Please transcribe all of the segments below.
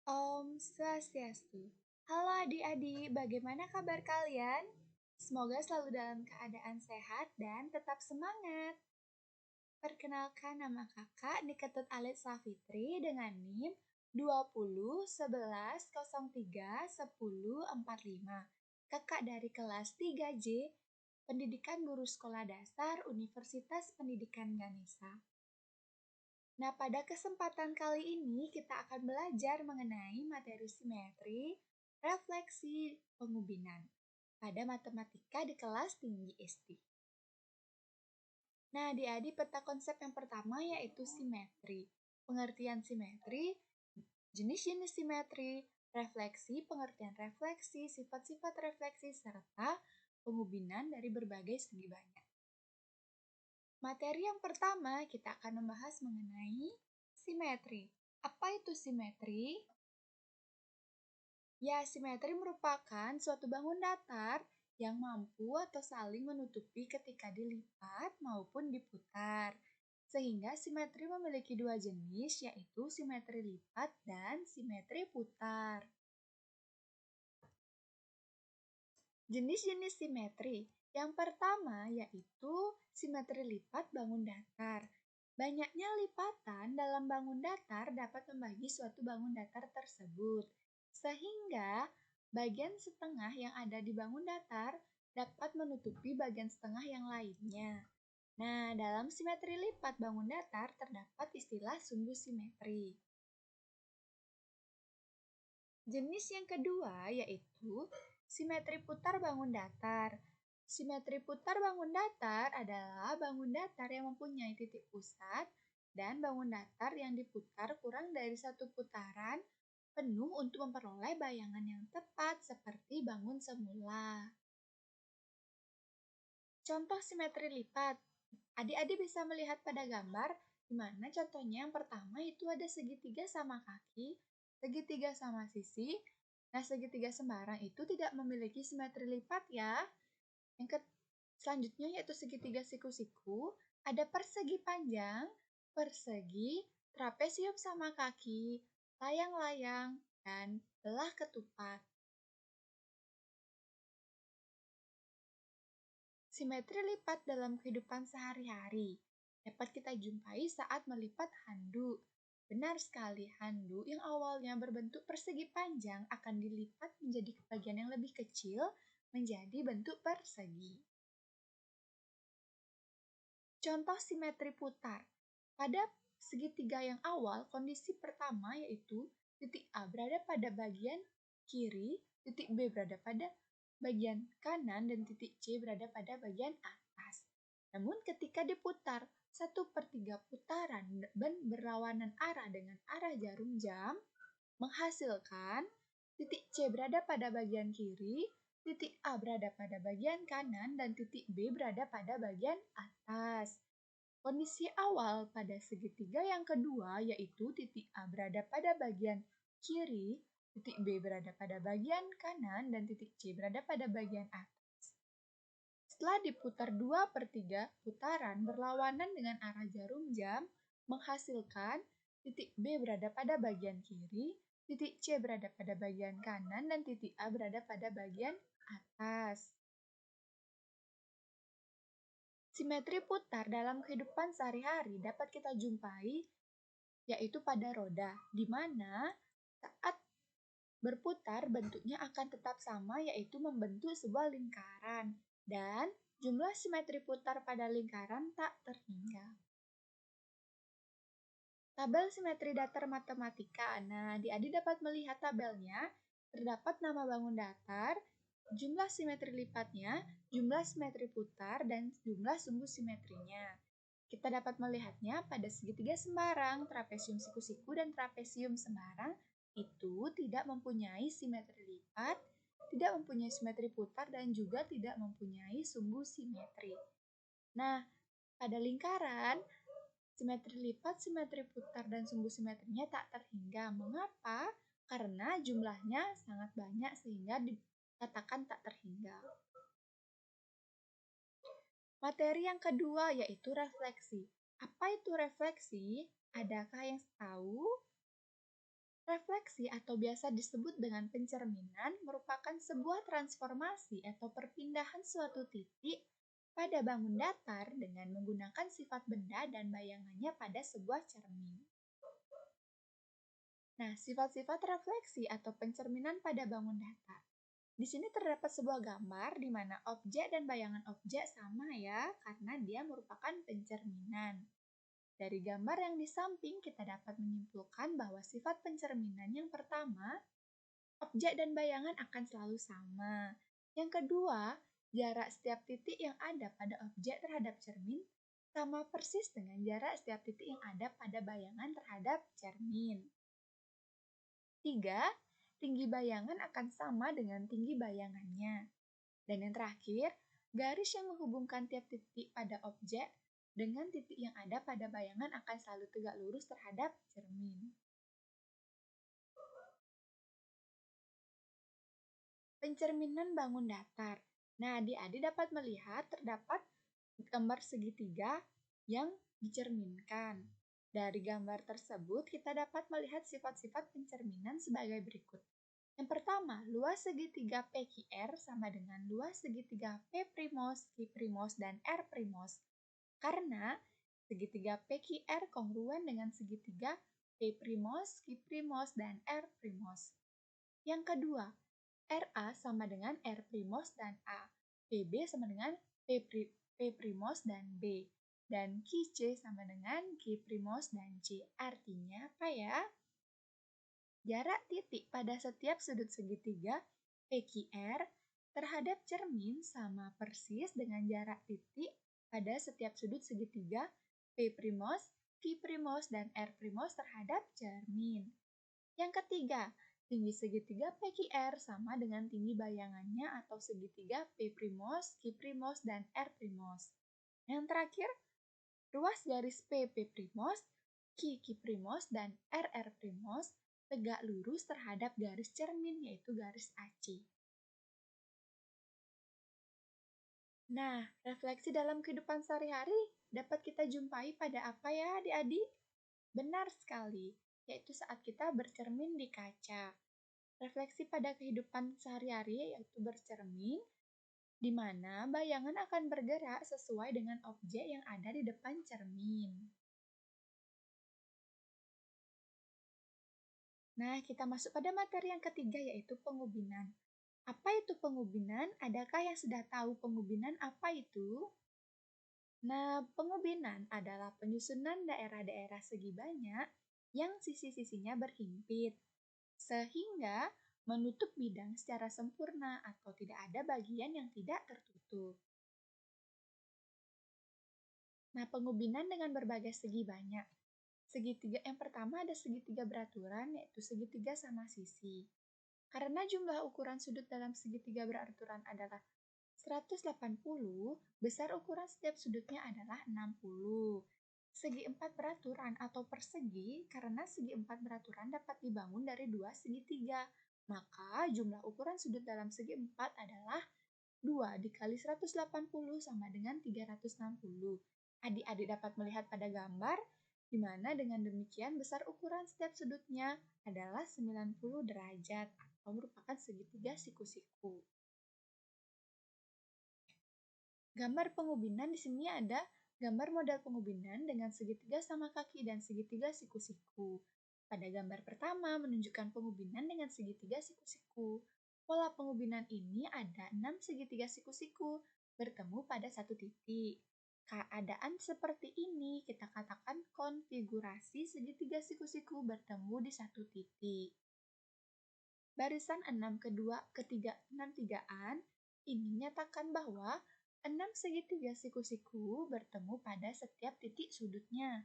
Om Swastiastu. Halo adik-adik, bagaimana kabar kalian? Semoga selalu dalam keadaan sehat dan tetap semangat. Perkenalkan nama kakak Niketut Alit Safitri dengan NIM 20 11 03 10 45. Kakak dari kelas 3J, Pendidikan Guru Sekolah Dasar Universitas Pendidikan Ganesha. Nah, pada kesempatan kali ini kita akan belajar mengenai materi simetri, refleksi, pengubinan pada matematika di kelas tinggi SD. Nah, adik-adik peta konsep yang pertama yaitu simetri. Pengertian simetri, jenis-jenis simetri, refleksi, pengertian refleksi, sifat-sifat refleksi, serta pengubinan dari berbagai segi banyak. Materi yang pertama, kita akan membahas mengenai simetri. Apa itu simetri? Ya, simetri merupakan suatu bangun datar yang mampu atau saling menutupi ketika dilipat maupun diputar. Sehingga simetri memiliki dua jenis, yaitu simetri lipat dan simetri putar. Jenis-jenis simetri. Yang pertama yaitu simetri lipat bangun datar. Banyaknya lipatan dalam bangun datar dapat membagi suatu bangun datar tersebut, sehingga bagian setengah yang ada di bangun datar dapat menutupi bagian setengah yang lainnya. Nah, dalam simetri lipat bangun datar terdapat istilah sumbu simetri. Jenis yang kedua yaitu simetri putar bangun datar. Simetri putar bangun datar adalah bangun datar yang mempunyai titik pusat dan bangun datar yang diputar kurang dari satu putaran penuh untuk memperoleh bayangan yang tepat seperti bangun semula. Contoh simetri lipat. Adik-adik bisa melihat pada gambar di mana contohnya yang pertama itu ada segitiga sama kaki, segitiga sama sisi. Nah, segitiga sembarang itu tidak memiliki simetri lipat ya. Selanjutnya yaitu segitiga siku-siku, ada persegi panjang, persegi, trapesium sama kaki, layang-layang, dan belah ketupat. Simetri lipat dalam kehidupan sehari-hari dapat kita jumpai saat melipat handuk. Benar sekali, handuk yang awalnya berbentuk persegi panjang akan dilipat menjadi bagian yang lebih kecil menjadi bentuk persegi. Contoh simetri putar. Pada segitiga yang awal, kondisi pertama yaitu titik A berada pada bagian kiri, titik B berada pada bagian kanan, dan titik C berada pada bagian atas. Namun ketika diputar 1/3 putaran dan berlawanan arah dengan arah jarum jam, menghasilkan titik C berada pada bagian kiri, titik A berada pada bagian kanan, dan titik B berada pada bagian atas. Kondisi awal pada segitiga yang kedua yaitu titik A berada pada bagian kiri, titik B berada pada bagian kanan, dan titik C berada pada bagian atas. Setelah diputar 2/3 putaran berlawanan dengan arah jarum jam, menghasilkan titik B berada pada bagian kiri, titik C berada pada bagian kanan, dan titik A berada pada bagian atas. Simetri putar dalam kehidupan sehari-hari dapat kita jumpai yaitu pada roda, di mana saat berputar bentuknya akan tetap sama yaitu membentuk sebuah lingkaran dan jumlah simetri putar pada lingkaran tak terhingga. Tabel simetri datar matematika. Nah, adik-adik dapat melihat tabelnya. Terdapat nama bangun datar, jumlah simetri lipatnya, jumlah simetri putar, dan jumlah sumbu simetrinya. Kita dapat melihatnya pada segitiga sembarang, trapesium siku-siku, dan trapesium sembarang itu tidak mempunyai simetri lipat, tidak mempunyai simetri putar, dan juga tidak mempunyai sumbu simetri. Nah, pada lingkaran, simetri lipat, simetri putar, dan sumbu simetrinya tak terhingga. Mengapa? Karena jumlahnya sangat banyak sehingga dikatakan tak terhingga. Materi yang kedua yaitu refleksi. Apa itu refleksi? Adakah yang tahu? Refleksi atau biasa disebut dengan pencerminan merupakan sebuah transformasi atau perpindahan suatu titik pada bangun datar dengan menggunakan sifat benda dan bayangannya pada sebuah cermin. Nah, sifat-sifat refleksi atau pencerminan pada bangun datar. Di sini terdapat sebuah gambar di mana objek dan bayangan objek sama ya, karena dia merupakan pencerminan. Dari gambar yang di samping kita dapat menyimpulkan bahwa sifat pencerminan yang pertama, objek dan bayangan akan selalu sama. Yang kedua, jarak setiap titik yang ada pada objek terhadap cermin sama persis dengan jarak setiap titik yang ada pada bayangan terhadap cermin. 3. Tinggi bayangan akan sama dengan tinggi bayangannya. Dan yang terakhir, garis yang menghubungkan tiap titik pada objek dengan titik yang ada pada bayangan akan selalu tegak lurus terhadap cermin. Pencerminan bangun datar. Nah, adik-adik dapat melihat terdapat gambar segitiga yang dicerminkan. Dari gambar tersebut, kita dapat melihat sifat-sifat pencerminan sebagai berikut. Yang pertama, luas segitiga PQR sama dengan luas segitiga P', Q', dan R'. Karena segitiga PQR kongruen dengan segitiga P', Q', dan R'. Yang kedua, RA sama dengan R' dan A. PB sama dengan P', dan B. Dan QC sama dengan Q' dan C. Artinya apa ya? Jarak titik pada setiap sudut segitiga PQR terhadap cermin sama persis dengan jarak titik pada setiap sudut segitiga P', Q', dan R' terhadap cermin. Yang ketiga, tinggi segitiga PQR sama dengan tinggi bayangannya atau segitiga P', Q', dan R'. Yang terakhir, ruas garis P', Q', dan RR' tegak lurus terhadap garis cermin yaitu garis AC. Nah, refleksi dalam kehidupan sehari-hari dapat kita jumpai pada apa ya adik-adik? Benar sekali, yaitu saat kita bercermin di kaca. Refleksi pada kehidupan sehari-hari yaitu bercermin, di mana bayangan akan bergerak sesuai dengan objek yang ada di depan cermin. Nah, kita masuk pada materi yang ketiga yaitu pengubinan. Apa itu pengubinan? Adakah yang sudah tahu pengubinan apa itu? Nah, pengubinan adalah penyusunan daerah-daerah segi banyak yang sisi-sisinya berhimpit, sehingga menutup bidang secara sempurna atau tidak ada bagian yang tidak tertutup. Nah, pengubinan dengan berbagai segi banyak. Segitiga yang pertama ada segitiga beraturan, yaitu segitiga sama sisi. Karena jumlah ukuran sudut dalam segitiga beraturan adalah 180, besar ukuran setiap sudutnya adalah 60. Segi empat beraturan atau persegi, karena segi empat beraturan dapat dibangun dari dua segitiga. Maka jumlah ukuran sudut dalam segi empat adalah 2 dikali 180 sama dengan 360. Adik-adik dapat melihat pada gambar, di mana dengan demikian besar ukuran setiap sudutnya adalah 90 derajat atau merupakan segitiga siku-siku. Gambar pengubinan di sini ada gambar model pengubinan dengan segitiga sama kaki dan segitiga siku-siku. Pada gambar pertama menunjukkan pengubinan dengan segitiga siku-siku. Pola pengubinan ini ada 6 segitiga siku-siku bertemu pada satu titik. Keadaan seperti ini kita katakan konfigurasi segitiga siku-siku bertemu di satu titik. Barisan 6 ketiga 6 tigaan ini menyatakan bahwa 6 segitiga siku-siku bertemu pada setiap titik sudutnya.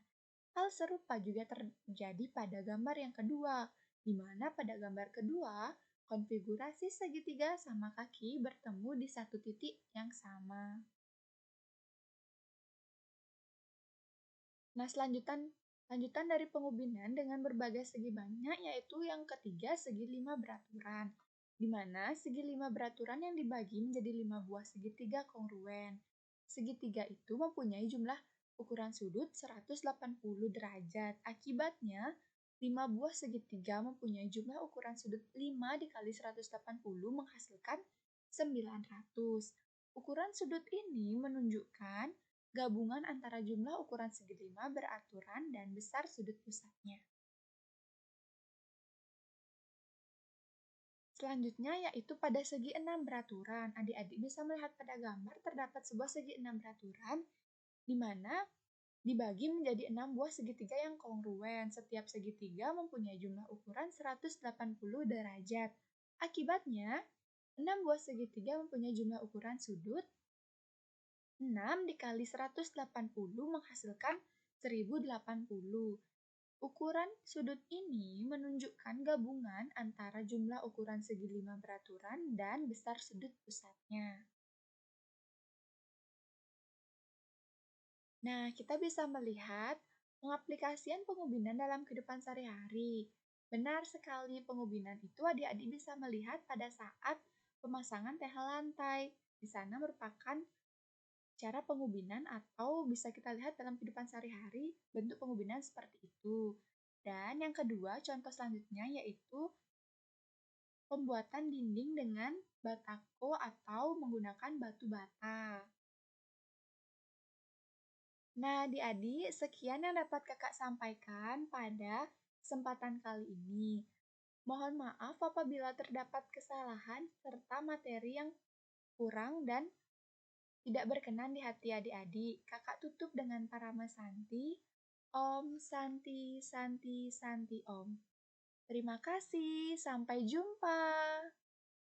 Hal serupa juga terjadi pada gambar yang kedua, di mana pada gambar kedua, konfigurasi segitiga sama kaki bertemu di satu titik yang sama. Nah, lanjutan dari pengubinan dengan berbagai segi banyak yaitu yang ketiga segi 5 beraturan, di mana segi 5 beraturan yang dibagi menjadi 5 buah segitiga kongruen. Segitiga itu mempunyai jumlah ukuran sudut 180 derajat. Akibatnya, 5 buah segitiga mempunyai jumlah ukuran sudut 5 dikali 180 menghasilkan 900. Ukuran sudut ini menunjukkan gabungan antara jumlah ukuran segi 5 beraturan dan besar sudut pusatnya. Selanjutnya yaitu pada segi 6 beraturan. Adik-adik bisa melihat pada gambar terdapat sebuah segi 6 beraturan di mana dibagi menjadi 6 buah segitiga yang kongruen. Setiap segitiga mempunyai jumlah ukuran 180 derajat. Akibatnya, 6 buah segitiga mempunyai jumlah ukuran sudut 6 dikali 180 menghasilkan 1080. Ukuran sudut ini menunjukkan gabungan antara jumlah ukuran segi 5 beraturan dan besar sudut pusatnya. Nah, kita bisa melihat pengaplikasian pengubinan dalam kehidupan sehari-hari. Benar sekali, pengubinan itu adik-adik bisa melihat pada saat pemasangan tehel lantai. Di sana merupakan cara pengubinan atau bisa kita lihat dalam kehidupan sehari-hari bentuk pengubinan seperti itu. Dan yang kedua, contoh selanjutnya yaitu pembuatan dinding dengan batako atau menggunakan batu bata. Nah, adik-adik, sekian yang dapat kakak sampaikan pada kesempatan kali ini. Mohon maaf apabila terdapat kesalahan serta materi yang kurang dan tidak berkenan di hati adik-adik. Kakak tutup dengan parama Santi. Om Santi Santi Santi Om. Terima kasih, sampai jumpa.